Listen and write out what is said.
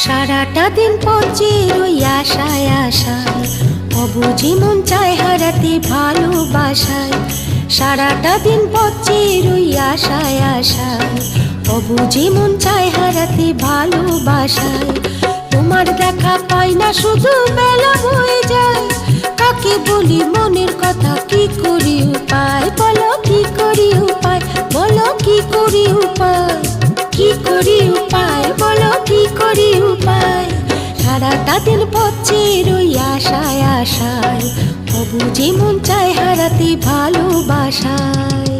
সারাটা দিন পচে রই আশায় আশায়, অবুঝি মন চায় হারাতে ভালোবাসায়। সারাটা দিন পচে রই আশায় আশায়, অবুঝি মন চায় হারাতে ভালোবাসায়। তোমার দেখা পাই না, শুধু বেলা হয়ে যায়। কাকে বলি মনের কথা, কি করি উপায় বলো, কি করি উপায় বলো, কি করি উপায়, কি করি উপায় বলো, কি করি উপায়। সারাটা দিন পচে রই আশায় আশায়, অবুঝি মন চায় হারাতে ভালোবাসায়।